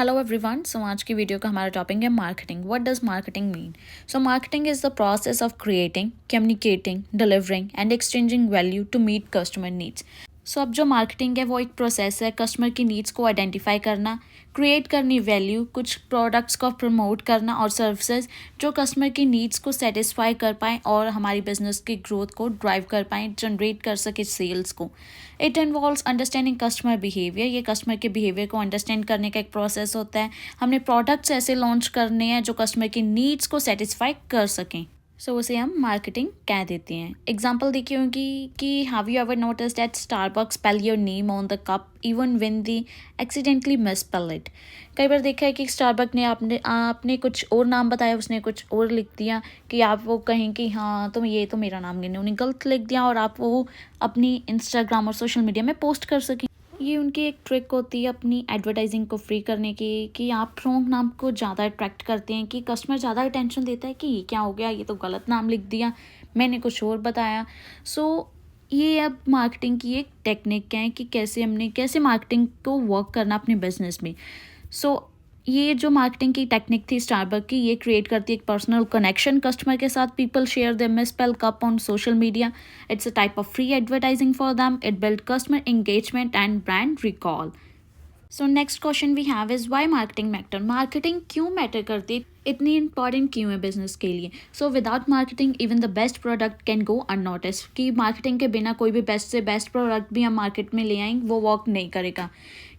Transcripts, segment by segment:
Hello everyone. सो आज की video का हमारा टॉपिक है marketing. What does marketing mean? So marketing is the process of creating, communicating, delivering and exchanging value to meet customer needs. So अब जो marketing है वो एक प्रोसेस है कस्टमर की नीड्स को आइडेंटिफाई करना, क्रिएट करनी वैल्यू, कुछ प्रोडक्ट्स को प्रमोट करना और सर्विसेज जो कस्टमर की नीड्स को सेटिस्फाई कर पाएँ और हमारी बिजनेस की ग्रोथ को ड्राइव कर पाएँ, जनरेट कर सके सेल्स को। It involves understanding customer behaviour. ये कस्टमर के बिहेवियर को अंडरस्टैंड करने का एक प्रोसेस होता है। हमने प्रोडक्ट्स ऐसे लॉन्च करने हैं जो कस्टमर की नीड्स को सेटिस्फाई कर सकें, सो उसे हम मार्केटिंग कह देते हैं। एग्जाम्पल देखी होगी कि have you ever notice that Starbucks spell your name on the cup even when they accidentally misspell it. कई बार देखा है कि स्टारबक ने आपने कुछ और नाम बताया, उसने कुछ और लिख दिया कि आप वो कहें कि हाँ तो ये तो मेरा नाम नहीं, उन्होंने गलत लिख दिया और आप वो अपनी इंस्टाग्राम और सोशल मीडिया में पोस्ट कर सकें। ये उनकी एक ट्रिक होती है अपनी एडवर्टाइजिंग को फ्री करने की, कि आप रॉन्ग नाम को ज़्यादा अट्रैक्ट करते हैं, कि कस्टमर ज़्यादा अटेंशन देता है कि ये क्या हो गया, ये तो गलत नाम लिख दिया, मैंने कुछ और बताया। सो ये अब मार्केटिंग की एक टेक्निक है कि कैसे मार्केटिंग को वर्क करना अपने बिजनेस में। सो ये जो मार्केटिंग की टेक्निक थी स्टारबक की, ये क्रिएट करती है एक पर्सनल कनेक्शन कस्टमर के साथ। People share their misspell cup on social media. It's a type of free advertising for them. It build customer engagement and brand recall. So next question we have is why marketing matter. Marketing क्यों matter करती है, इतनी important क्यों है business के लिए? So without marketing even the best product can go unnoticed. कि marketing के बिना कोई भी बेस्ट से बेस्ट प्रोडक्ट भी हम मार्केट में ले आएंगे वो वर्क नहीं करेगा,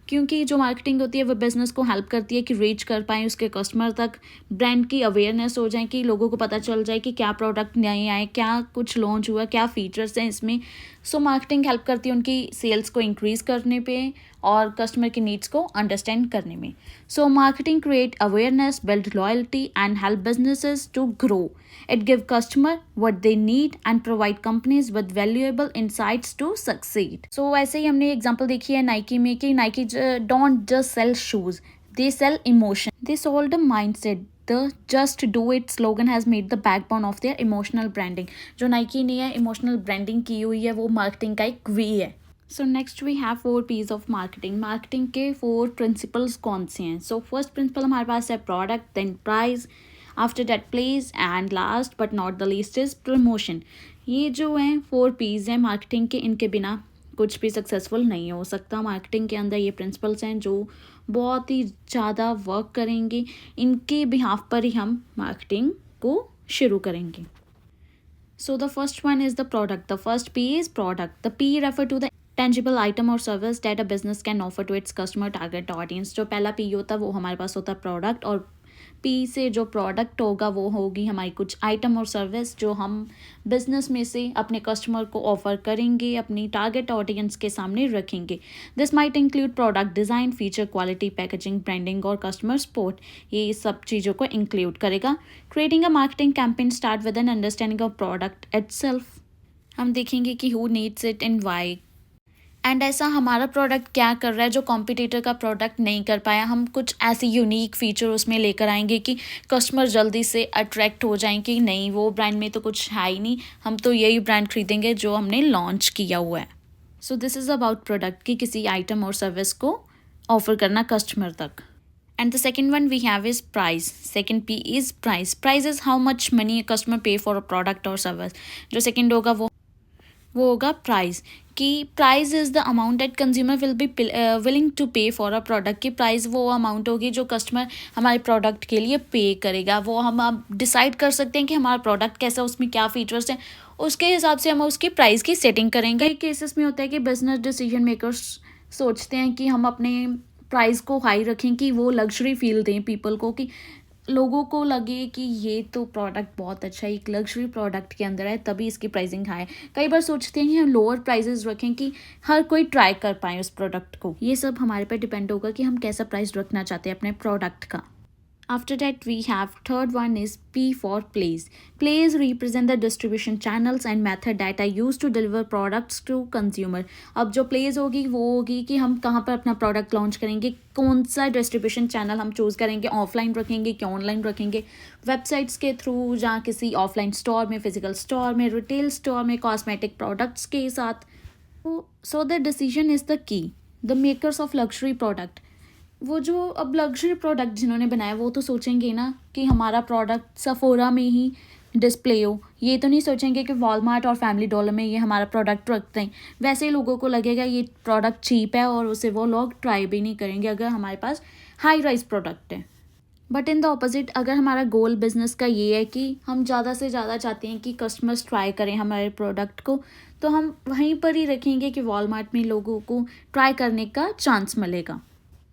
क्योंकि जो मार्केटिंग होती है वो बिजनेस को हेल्प करती है कि रीच कर पाएँ उसके कस्टमर तक, ब्रांड की अवेयरनेस हो जाए, कि लोगों को पता चल जाए कि क्या प्रोडक्ट नए आए, क्या कुछ लॉन्च हुआ, क्या फीचर्स हैं इसमें। सो मार्केटिंग हेल्प करती है उनकी सेल्स को इंक्रीज करने पे और कस्टमर की नीड्स को अंडरस्टैंड करने में। So marketing create awareness, build loyalty and help businesses to grow. It gives customer what they need and provide companies with valuable insights to succeed. So ऐसे ही हमने एग्जांपल देखी है नाइकी में, कि Nike don't just sell shoes, they sell emotion. They sold a mindset. The just do it slogan has made the backbone of their emotional branding. जो Nike ने है emotional branding की हुई है वो मार्केटिंग का एक वे है। So next we have 4 P's of marketing. Marketing के 4 प्रिंसिपल्स कौन से हैं? सो फर्स्ट प्रिंसिपल हमारे पास है product, then price, after that place and last but not the least is promotion. ये जो हैं 4 P's हैं मार्केटिंग के, इनके बिना कुछ भी सक्सेसफुल नहीं हो सकता। मार्केटिंग के अंदर ये प्रिंसिपल्स हैं जो बहुत ही ज़्यादा वर्क करेंगे, इनके बिहाफ पर ही हम मार्केटिंग को शुरू करेंगे। So the first one is the product. The first P is product. The P refer to the tangible item or service that a business can offer to its customer target audience. जो पहला P होता है वो हमारे पास होता है product, और P से जो प्रोडक्ट होगा वो होगी हमारी कुछ आइटम और सर्विस जो हम बिजनेस में से अपने कस्टमर को ऑफर करेंगे, अपनी टारगेट ऑडियंस के सामने रखेंगे। This might include product design, feature, quality, packaging, branding और कस्टमर सपोर्ट। ये सब चीज़ों को इंक्लूड करेगा। Creating a marketing campaign start with an understanding of product itself. हम देखेंगे कि who needs it and why, and ऐसा हमारा प्रोडक्ट क्या कर रहा है जो कॉम्पिटिटर का प्रोडक्ट नहीं कर पाया। हम कुछ ऐसी यूनिक फीचर उसमें लेकर आएंगे कि कस्टमर जल्दी से अट्रैक्ट हो जाएं कि नहीं वो ब्रांड में तो कुछ है ही नहीं, हम तो यही ब्रांड खरीदेंगे जो हमने लॉन्च किया हुआ है। So this is about product की किसी आइटम और सर्विस को ऑफर करना कस्टमर तक। And the second one we have is price. Second P is price. Price is how much money a customer pay for a product or service. जो second होगा वो होगा प्राइस, कि price is the amount that consumer will be willing to pay for a product. की price वो amount होगी जो customer हमारे प्रोडक्ट के लिए पे करेगा। वो हम अब डिसाइड कर सकते हैं कि हमारा प्रोडक्ट कैसा, उसमें क्या फीचर्स हैं, उसके हिसाब से हम उसकी प्राइस की सेटिंग करेंगे। कई केसेस में होता है कि बिजनेस डिसीजन मेकर्स सोचते हैं कि हम अपने प्राइस को हाई रखें, कि वो लग्जरी फील दें पीपल को, कि लोगों को लगे कि ये तो प्रोडक्ट बहुत अच्छा है, एक लग्जरी प्रोडक्ट के अंदर है तभी इसकी प्राइसिंग हाई है। कई बार सोचते हैं कि हम लोअर प्राइसेस रखें कि हर कोई ट्राई कर पाए उस प्रोडक्ट को। ये सब हमारे पे डिपेंड होगा कि हम कैसा प्राइस रखना चाहते हैं अपने प्रोडक्ट का। After that we have third one is P for place. Place represent the distribution channels and method that are used to deliver products to consumer. अब जो place होगी वो होगी कि हम कहाँ पर अपना प्रोडक्ट लॉन्च करेंगे, कौन सा डिस्ट्रीब्यूशन चैनल हम चूज़ करेंगे, ऑफलाइन रखेंगे कि ऑनलाइन रखेंगे, वेबसाइट्स के थ्रू, जहाँ किसी ऑफलाइन स्टोर में, फिजिकल स्टोर में, रिटेल स्टोर में, कॉस्मेटिक प्रोडक्ट्स के साथ। So the decision is the key. The makers of luxury product, वो जो अब लग्जरी प्रोडक्ट जिन्होंने बनाया वो तो सोचेंगे ना कि हमारा प्रोडक्ट सफोरा में ही डिस्प्ले हो, ये तो नहीं सोचेंगे कि वॉलमार्ट और फैमिली डॉलर में ये हमारा प्रोडक्ट रखते हैं। वैसे ही लोगों को लगेगा ये प्रोडक्ट चीप है और उसे वो लोग ट्राई भी नहीं करेंगे अगर हमारे पास हाई राइज प्रोडक्ट है। बट इन द ऑपोजिट, अगर हमारा गोल बिजनेस का ये है कि हम ज़्यादा से ज़्यादा चाहते हैं कि कस्टमर्स ट्राई करें हमारे प्रोडक्ट को, तो हम वहीं पर ही रखेंगे कि वॉलमार्ट में लोगों को ट्राई करने का चांस मिलेगा।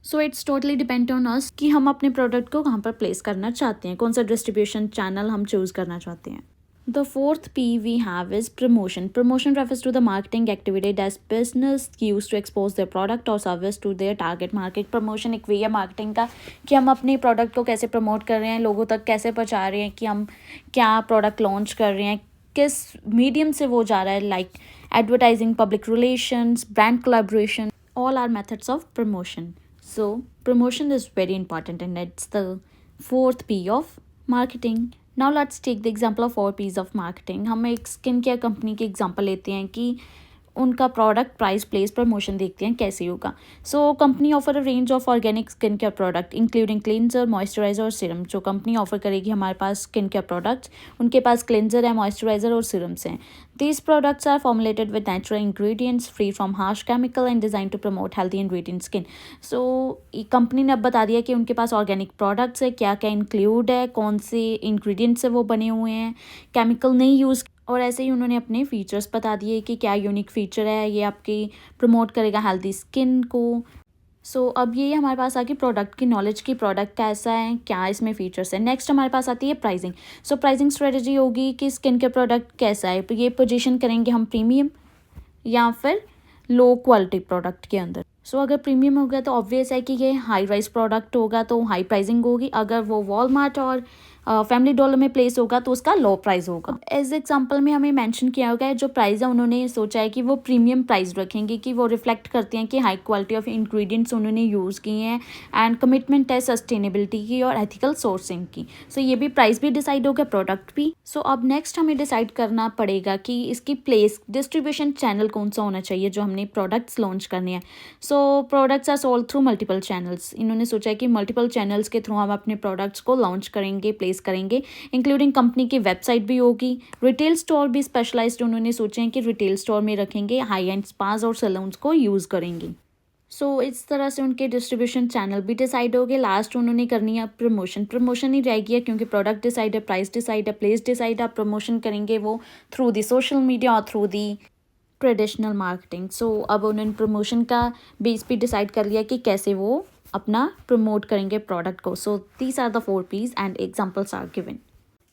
So it's totally depend on us कि हम अपने प्रोडक्ट को कहाँ पर प्लेस करना चाहते हैं, कौन सा डिस्ट्रीब्यूशन चैनल हम चूज़ करना चाहते हैं। The fourth P we have is promotion. Promotion refers to the marketing activity that business use to expose their product or service to their target market. Promotion एक वे है marketing का कि हम अपने प्रोडक्ट को कैसे प्रमोट कर रहे हैं, लोगों तक कैसे पहुंचा रहे हैं कि हम क्या प्रोडक्ट लॉन्च कर रहे हैं, किस मीडियम से वो जा रहा है, like advertising, public relations, brand collaboration, all are methods of promotion. So promotion is very important and it's the fourth P of marketing. Now let's take the example of 4 P's of marketing. हम एक skin care company की example लेते हैं कि उनका product price place promotion देखते हैं कैसे होगा। So company offer a range of organic skin care product including cleanser, moisturizer और सीरम। जो कंपनी ऑफर करेगी हमारे पास स्किन केयर प्रोडक्ट्स, उनके पास क्लिनजर है, मॉइस्चराइजर और सीरम्स हैं। These products are formulated with natural ingredients free from harsh chemical and design to promote healthy and radiant skin. So company ने अब बता दिया कि उनके पास ऑर्गेनिक प्रोडक्ट्स है, क्या क्या इंक्लूड है, कौन से इंग्रेडिएंट्स से वो बने हुए हैं, केमिकल नहीं यूज़, और ऐसे ही उन्होंने अपने फीचर्स बता दिए कि क्या यूनिक फीचर है, ये आपकी प्रमोट करेगा हेल्दी स्किन को। सो अब ये हमारे पास आ गई प्रोडक्ट की नॉलेज की प्रोडक्ट कैसा है, क्या इसमें फीचर्स है। नेक्स्ट हमारे पास आती है प्राइसिंग। सो प्राइसिंग स्ट्रेटजी होगी कि स्किन के प्रोडक्ट कैसा है, ये पोजीशन करेंगे हम प्रीमियम या फिर लो क्वालिटी प्रोडक्ट के अंदर। सो अगर प्रीमियम हो गया तो ऑब्वियस है कि ये हाई राइज प्रोडक्ट होगा तो हाई प्राइसिंग होगी। अगर वो वॉलमार्ट और फैमिली डॉलर में प्लेस होगा तो उसका लो प्राइस होगा। एज एग्जांपल में हमें मेंशन किया होगा है जो प्राइस है उन्होंने सोचा है कि वो प्रीमियम प्राइस रखेंगे, कि वो रिफ्लेक्ट करते हैं कि हाई क्वालिटी ऑफ इंग्रेडिएंट्स उन्होंने यूज़ किए हैं एंड कमिटमेंट है सस्टेनेबिलिटी की और एथिकल सोर्सिंग की। सो ये भी प्राइस भी डिसाइड हो गया, प्रोडक्ट भी। सो अब नेक्स्ट हमें डिसाइड करना पड़ेगा कि इसकी प्लेस डिस्ट्रीब्यूशन चैनल कौन सा होना चाहिए जो हमने प्रोडक्ट्स लॉन्च करने हैं। So products are sold through multiple channels. इन्होंने सोचा है कि मल्टीपल चैनल्स के थ्रू हम अपने प्रोडक्ट्स को लॉन्च करेंगे, प्लेस करेंगे, इंक्लूडिंग कंपनी की वेबसाइट भी होगी। रिटेल स्टोर भी स्पेशलाइज्ड उन्होंने सोचे हैं कि रिटेल स्टोर में रखेंगे, हाई एंड स्पास और सैलून्स को यूज़ करेंगे। सो इस तरह से उनके डिस्ट्रीब्यूशन चैनल भी डिसाइड हो गए। लास्ट उन्होंने करनी है प्रमोशन। प्रमोशन ही रहेगी क्योंकि प्रोडक्ट डिसाइड है, प्राइस डिसाइड है, प्लेस डिसाइड है। प्रमोशन करेंगे वो थ्रू दी सोशल मीडिया और थ्रू दी ट्रेडिशनल मार्केटिंग। सो अब उन्होंने प्रमोशन का बेस भी डिसाइड कर लिया कि कैसे वो अपना प्रमोट करेंगे प्रोडक्ट को। So these are the 4 P's and examples are given.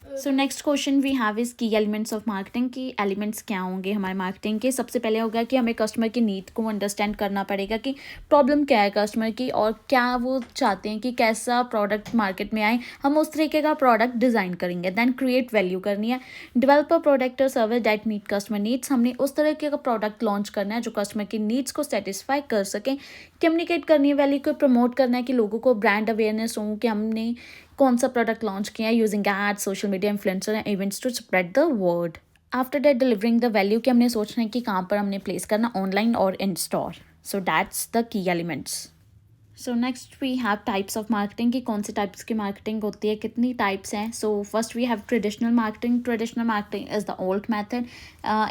So next question we have is key elements of marketing. Key elements क्या होंगे हमारे मार्केटिंग के। सबसे पहले होगा कि हमें कस्टमर की नीड को अंडरस्टैंड करना पड़ेगा कि प्रॉब्लम क्या है कस्टमर की और क्या वो चाहते हैं कि कैसा प्रोडक्ट मार्केट में आए, हम उस तरीके का प्रोडक्ट डिज़ाइन करेंगे। देन क्रिएट वैल्यू करनी है, डेवलप अ प्रोडक्ट और service that meet customer needs. हमने उस तरीके का प्रोडक्ट लॉन्च करना है जो कस्टमर की नीड्स को सेटिस्फाई कर सकें। कम्युनिकेट करनी है, वैल्यू को प्रमोट करना है कि लोगों को ब्रांड अवेयरनेस हो कि हमने कौन सा प्रोडक्ट लॉन्च किया है, using ads, social media influencer and events to spread the word. After that delivering the value कि हमने सोचना है कि कहाँ पर हमने प्लेस करना, ऑनलाइन और in store. So that's the key elements. So next we have types of marketing की कौन से टाइप्स की मार्केटिंग होती है, कितनी टाइप्स हैं। So first we have traditional marketing. Traditional marketing is the old method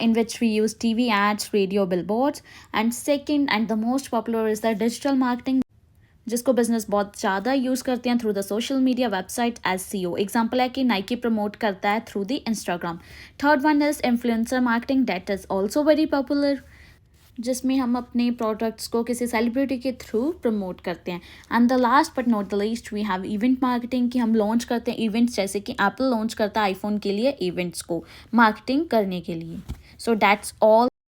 in which we use TV ads, radio, billboards. And second and the most popular is the digital marketing, जिसको business बहुत ज़्यादा use करते हैं through the social media, website, SEO। Example है कि Nike promote करता है through the Instagram. Third one is influencer marketing, that is also very popular, जिसमें हम अपने प्रोडक्ट्स को किसी सेलिब्रिटी के थ्रू प्रमोट करते हैं। And the last but not the least we have event marketing, कि हम लॉन्च करते हैं इवेंट्स, जैसे कि एप्पल लॉन्च करता है आईफोन के लिए इवेंट्स को मार्केटिंग करने के लिए। So that's all.